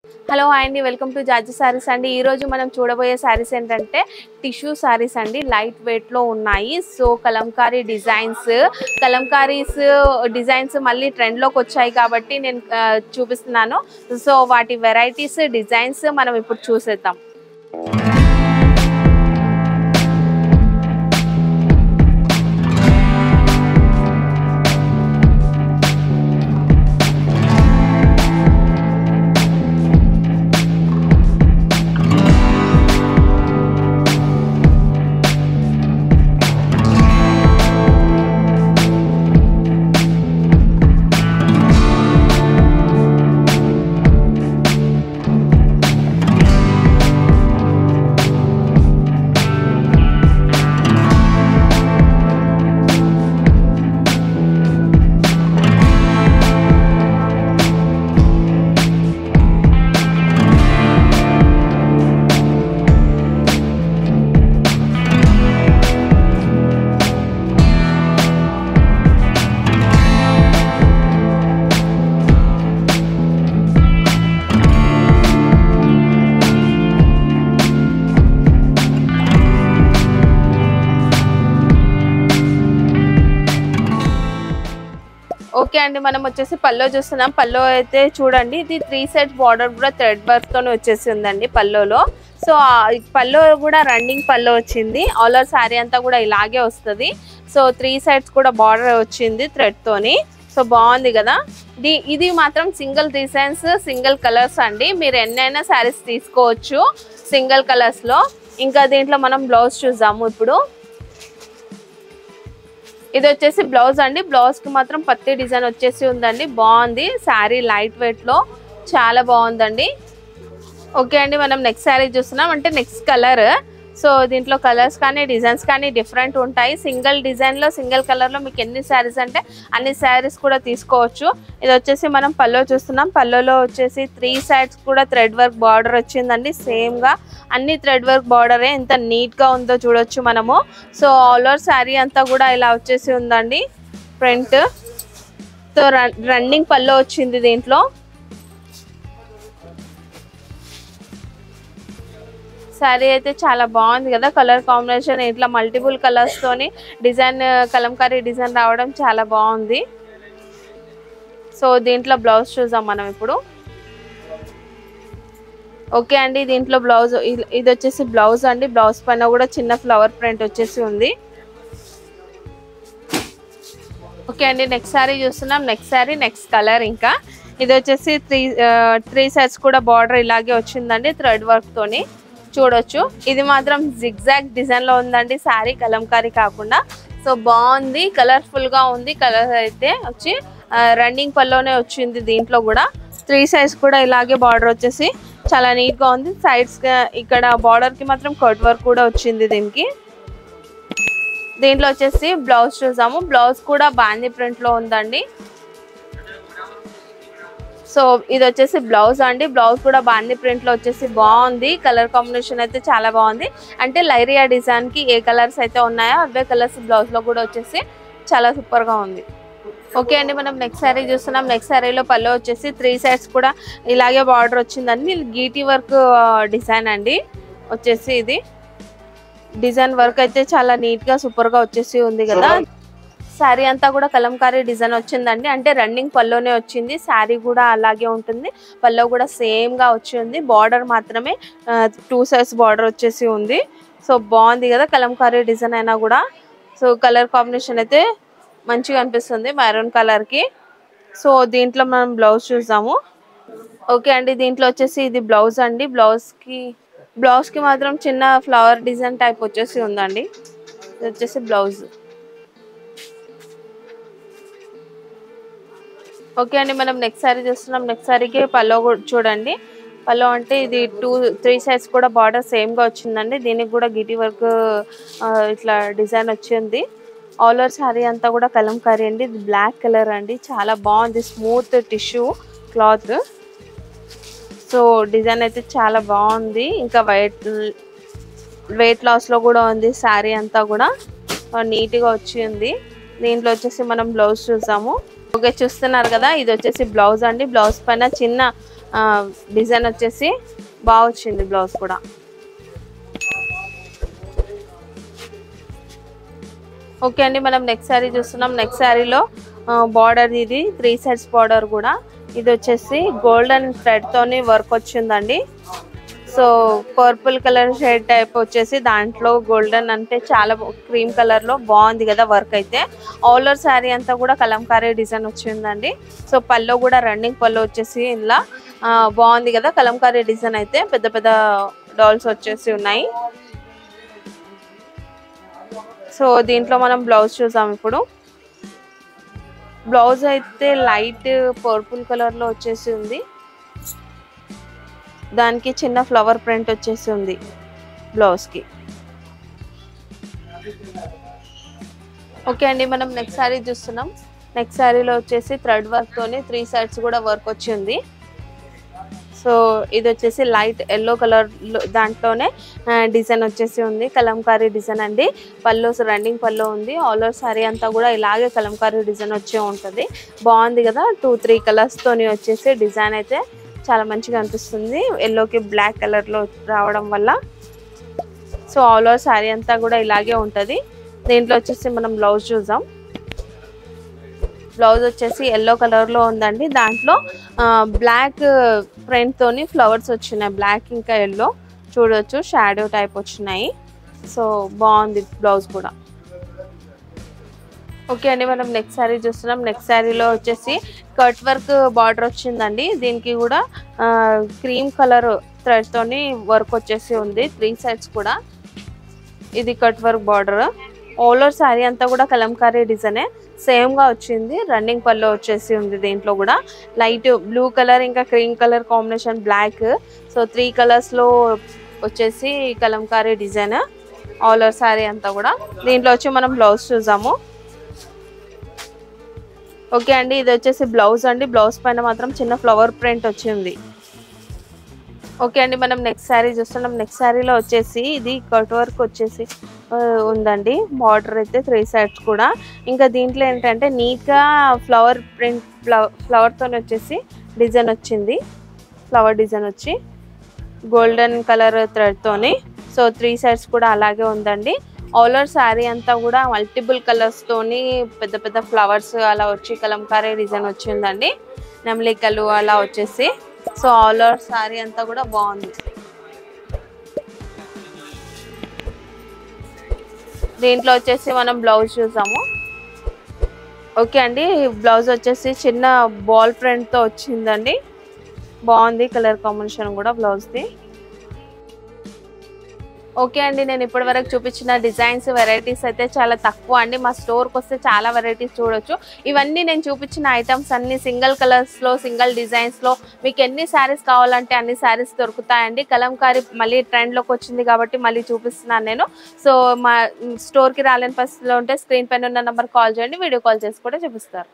Hello hi అండి, welcome to George saris అండి. ఈరోజు మనం చూడబోయే సారీస్ ఏంటంటే టిష్యూ సారీస్ అండి. లైట్ వెయిట్లో ఉన్నాయి. సో కలంకారీ డిజైన్స్ మళ్ళీ ట్రెండ్లోకి వచ్చాయి కాబట్టి నేను చూపిస్తున్నాను. సో వాటి వెరైటీస్ డిజైన్స్ మనం ఇప్పుడు చూసేద్దాం. ఓకే అండి, మనం వచ్చేసి పల్లో చూస్తున్నాం. పల్లో అయితే చూడండి, ఇది 3 సైడ్స్ బార్డర్ కూడా థ్రెడ్ వర్క్ తోనే వచ్చేసి ఉందండి పల్లోలో. సో పల్లో కూడా రన్నింగ్ పల్లో వచ్చింది. ఆల్ ఓవర్ శారీ అంతా కూడా ఇలాగే వస్తుంది. సో 3 సైడ్స్ కూడా బార్డర్ వచ్చింది థ్రెడ్ తోని. సో బాగుంది కదా. ఇది మాత్రం సింగిల్ డిజైన్స్, సింగిల్ కలర్స్ అండి. మీరు ఎన్నైనా శారీస్ తీసుకోవచ్చు సింగిల్ కలర్స్ లో. ఇంకా దీంట్లో మనం బ్లౌజ్ చూద్దాము ఇప్పుడు. ఇది వచ్చేసి బ్లౌజ్ అండి. బ్లౌజ్ కి మాత్రం పత్తి డిజైన్ వచ్చేసి ఉందండి. బాగుంది శారీ, లైట్ వెయిట్ లో చాలా బాగుందండి. ఓకే అండి, మనం నెక్స్ట్ శారీ చూస్తున్నాం. అంటే నెక్స్ట్ కలర్. సో దీంట్లో కలర్స్ కానీ డిజైన్స్ కానీ డిఫరెంట్ ఉంటాయి. సింగిల్ డిజైన్ లో సింగిల్ కలర్ లో మీకు ఎన్ని శారీస్ అంటే అన్ని శారీస్ కూడా తీసుకోవచ్చు. ఇది వచ్చేసి మనం పల్లో చూస్తున్నాం. పల్లోలో వచ్చేసి 3 సైడ్స్ కూడా థ్రెడ్ వర్క్ బార్డర్ వచ్చిందండి. సేమ్ గా అన్ని థ్రెడ్ వర్క్ బార్డరే. ఎంత నీట్ గా ఉందో చూడొచ్చు మనము. సో ఆల్ ఓవర్ శారీ అంతా కూడా ఇలా వచ్చేసి ఉందండి ప్రింట్. సో రన్నింగ్ పల్లో వచ్చింది దీంట్లో. శారీ అయితే చాలా బాగుంది కదా. కలర్ కాంబినేషన్ ఇట్లా మల్టిపుల్ కలర్స్ తోని డిజైన్, కలంకారీ డిజైన్ రావడం చాలా బాగుంది. సో దీంట్లో బ్లౌజ్ చూద్దాం మనం ఇప్పుడు. ఓకే అండి, దీంట్లో బ్లౌజ్ ఇది వచ్చేసి బ్లౌజ్ అండి. బ్లౌజ్ పైన కూడా చిన్న ఫ్లవర్ ప్రింట్ వచ్చేసి ఉంది. ఓకే అండి, నెక్స్ట్ శారీ చూస్తున్నాం. Next sari, next colour. ఇంకా ఇది వచ్చేసి 3 సైడ్స్ కూడా బార్డర్ ఇలాగే వచ్చిందండి థ్రెడ్ వర్క్ తోని చూడొచ్చు. ఇది మాత్రం జిగ్జాగ్ డిజైన్ లో ఉందండి శారీ, కలంకారీ కాకుండా. సో బాగుంది, కలర్ఫుల్ గా ఉంది. కలర్ అయితే వచ్చి రన్నింగ్ పల్లోనే వచ్చింది. దీంట్లో కూడా 3 సైడ్స్ కూడా ఇలాగే బార్డర్ వచ్చేసి చాలా నీట్ గా ఉంది. సైడ్స్ ఇక్కడ బార్డర్ కి మాత్రం కట్ వర్క్ కూడా వచ్చింది దీనికి. దీంట్లో వచ్చేసి బ్లౌజ్ చూసాము. బ్లౌజ్ కూడా బాందీ ప్రింట్ లో ఉందండి. సో ఇది వచ్చేసి బ్లౌజ్ అండి. బ్లౌజ్ కూడా బాందీ ప్రింట్ లో వచ్చేసి బాగుంది. కలర్ కాంబినేషన్ అయితే చాలా బాగుంది. అంటే లైరియా డిజైన్ కి ఏ కలర్స్ అయితే ఉన్నాయో అవే కలర్స్ బ్లౌజ్ లో కూడా వచ్చేసి చాలా సూపర్ గా ఉంది. ఓకే అండి, మనం నెక్స్ట్ శారీ చూస్తున్నాం. నెక్స్ట్ శారీలో పళ్ళు వచ్చేసి 3 సైడ్స్ కూడా ఇలాగే బార్డర్ వచ్చిందండి. గీటీ వర్క్ డిజైన్ అండి వచ్చేసి. ఇది డిజైన్ వర్క్ అయితే చాలా నీట్ గా సూపర్ గా వచ్చేసి ఉంది కదా. శారీ అంతా కూడా కలంకారీ డిజైన్ వచ్చిందండి. అంటే రన్నింగ్ పల్లోనే వచ్చింది. శారీ కూడా అలాగే ఉంటుంది. పల్లో కూడా సేమ్ గా వచ్చింది. బార్డర్ మాత్రమే 2 సైడ్స్ బార్డర్ వచ్చేసి ఉంది. సో బాగుంది కదా కలంకారీ డిజైన్ అయినా కూడా. సో కలర్ కాంబినేషన్ అయితే మంచిగా అనిపిస్తుంది మెరూన్ కలర్ కి. సో దీంట్లో మనం బ్లౌజ్ చూద్దాము. ఓకే అండి, దీంట్లో వచ్చేసి ఇది బ్లౌజ్ అండి. బ్లౌజ్ కి మాత్రం చిన్న ఫ్లవర్ డిజైన్ టైప్ వచ్చేసి ఉందండి. ఇది వచ్చేసి బ్లౌజ్. ఓకే అండి, మనం నెక్స్ట్ శారీ చూస్తున్నాం. నెక్స్ట్ శారీకి పల్లో చూడండి. పల్లో అంటే ఇది 3 సైడ్స్ కూడా బార్డర్ సేమ్ గా వచ్చిందండి. దీనికి కూడా గిటి వర్క్ ఇట్లా డిజైన్ వచ్చింది. ఆల్ ఓవర్ శారీ అంతా కూడా కలంకారీ అండి. ఇది బ్లాక్ కలర్ అండి. చాలా బాగుంది. Smooth tissue cloth. So design అయితే చాలా బాగుంది. ఇంకా వెయిట్ లాస్ లో కూడా ఉంది. శారీ అంతా కూడా నీట్ గా వచ్చింది. దీంట్లో వచ్చేసి మనం బ్లౌజ్ చూసాము. ఓకే, చూస్తున్నారు కదా, ఇది వచ్చేసి బ్లౌజ్ అండి. బ్లౌజ్ పైన చిన్న డిజైన్ వచ్చేసి బాగా వచ్చింది బ్లౌజ్ కూడా. ఓకే అండి, మనం నెక్స్ట్ శారీ చూస్తున్నాం. నెక్స్ట్ శారీలో బార్డర్ ఇది 3 sides బార్డర్ కూడా. ఇది వచ్చేసి గోల్డెన్ థ్రెడ్ తోని వర్క్ వచ్చిందండి. So purple colour shade type వచ్చేసి దాంట్లో గోల్డెన్ అంటే చాలా క్రీమ్ కలర్ లో బాగుంది కదా వర్క్ అయితే. ఆల్ ఓవర్ శారీ అంతా కూడా కలంకారీ డిజైన్ వచ్చిందండి. సో పల్లో కూడా రన్నింగ్ పల్లో వచ్చేసి ఇలా బాగుంది కదా కలంకారీ డిజైన్ అయితే. పెద్ద పెద్ద డాల్స్ వచ్చేసి ఉన్నాయి. సో దీంట్లో మనం బ్లౌజ్ చూసాం. ఇప్పుడు బ్లౌజ్ అయితే లైట్ పర్పుల్ కలర్ లో వచ్చేసి ఉంది. దానికి చిన్న ఫ్లవర్ ప్రింట్ వచ్చేసి ఉంది బ్లౌజ్ కి. ఓకే అండి, మనం నెక్స్ట్ శారీ చూస్తున్నాం. నెక్స్ట్ శారీలో వచ్చేసి థ్రెడ్ వర్క్ తోని 3 sides కూడా వర్క్ వచ్చింది. సో ఇది వచ్చేసి లైట్ ఎల్లో కలర్ దాంట్లోనే డిజైన్ వచ్చేసి ఉంది. కలంకారీ డిజైన్ అండి. పళ్ళు రన్నింగ్ పళ్ళు ఉంది. ఆల్ ఓవర్ శారీ అంతా కూడా ఇలాగే కలంకారీ డిజైన్ వచ్చే ఉంటుంది. బాగుంది కదా. 2-3 colours తోని వచ్చేసి డిజైన్ అయితే చాలా మంచిగా అనిపిస్తుంది. ఎల్లోకి బ్లాక్ కలర్ లో రావడం వల్ల. సో ఆల్ ఓవర్ శారీ అంతా కూడా ఇలాగే ఉంటుంది. దీంట్లో వచ్చేసి మనం బ్లౌజ్ చూద్దాం. బ్లౌజ్ వచ్చేసి ఎల్లో కలర్ లో ఉందండి. దాంట్లో బ్లాక్ ప్రింట్ తోని ఫ్లవర్స్ వచ్చినాయి. బ్లాక్ ఇంకా ఎల్లో చూడొచ్చు, షాడో టైప్ వచ్చినాయి. సో బాగుంది బ్లౌజ్ కూడా. ఓకే అండి, మనం నెక్స్ట్ శారీ చూస్తున్నాం. నెక్స్ట్ శారీలో వచ్చేసి కట్ వర్క్ బార్డర్ వచ్చిందండి. దీనికి కూడా క్రీమ్ కలర్ థ్రెడ్ తోని వర్క్ వచ్చేసి ఉంది 3 sides కూడా. ఇది cut work border. All over sari అంతా కూడా కలంకారీ డిజైనే సేమ్ గా వచ్చింది. రన్నింగ్ పల్లో వచ్చేసి ఉంది. దీంట్లో కూడా లైట్ బ్లూ కలర్ ఇంకా cream colour combination black. So 3 colours లో వచ్చేసి kalamkari design all over sari అంతా కూడా. దీంట్లో వచ్చి మనం బ్లౌజ్ చూసాము. ఓకే అండి, ఇది వచ్చేసి బ్లౌజ్ అండి. బ్లౌజ్ పైన మాత్రం చిన్న ఫ్లవర్ ప్రింట్ వచ్చింది. ఓకే అండి, మనం నెక్స్ట్ శారీ చూస్తున్నాం. నెక్స్ట్ శారీలో వచ్చేసి ఇది కట్ వర్క్ వచ్చేసి ఉందండి. బార్డర్ అయితే 3 sides కూడా. ఇంకా దీంట్లో ఏంటంటే నీట్ గా ఫ్లవర్ ప్రింట్ ఫ్లవర్ తోని వచ్చేసి డిజైన్ వచ్చింది. ఫ్లవర్ డిజైన్ వచ్చి గోల్డెన్ కలర్ థ్రెడ్ తోని. సో 3 sides కూడా అలాగే ఉందండి. ఆల్ ఓవర్ శారీ అంతా కూడా మల్టిపుల్ కలర్స్ తోని పెద్ద పెద్ద ఫ్లవర్స్ అలా వచ్చి కలంకారీ డిజైన్ వచ్చిందండి. నెమలికలు అలా వచ్చేసి. సో ఆల్ ఓవర్ శారీ అంతా కూడా బాగుంది. దీంట్లో వచ్చేసి మనం బ్లౌజ్ చూసాము. ఓకే అండి, బ్లౌజ్ వచ్చేసి చిన్న బాల్ ప్రింట్ తో వచ్చిందండి. బాగుంది కలర్ కాంబినేషన్ కూడా బ్లౌజ్ ది. ఓకే అండి, నేను ఇప్పటి వరకు చూపించిన డిజైన్స్ వెరైటీస్ అయితే చాలా తక్కువ అండి. మా స్టోర్కి వస్తే చాలా వెరైటీస్ చూడొచ్చు. ఇవన్నీ నేను చూపించిన ఐటమ్స్ అన్ని సింగిల్ కలర్స్లో సింగిల్ డిజైన్స్లో మీకు ఎన్ని శారీస్ కావాలంటే అన్ని శారీస్ దొరుకుతాయండి. కలంకారీ మళ్ళీ ట్రెండ్లోకి వచ్చింది కాబట్టి మళ్ళీ చూపిస్తున్నాను నేను. సో మా స్టోర్కి రాలేని పరిస్థితిలో ఉంటే స్క్రీన్ పైన ఉన్న నెంబర్ కాల్ చేయండి. వీడియో కాల్ చేసి కూడా చూపిస్తారు.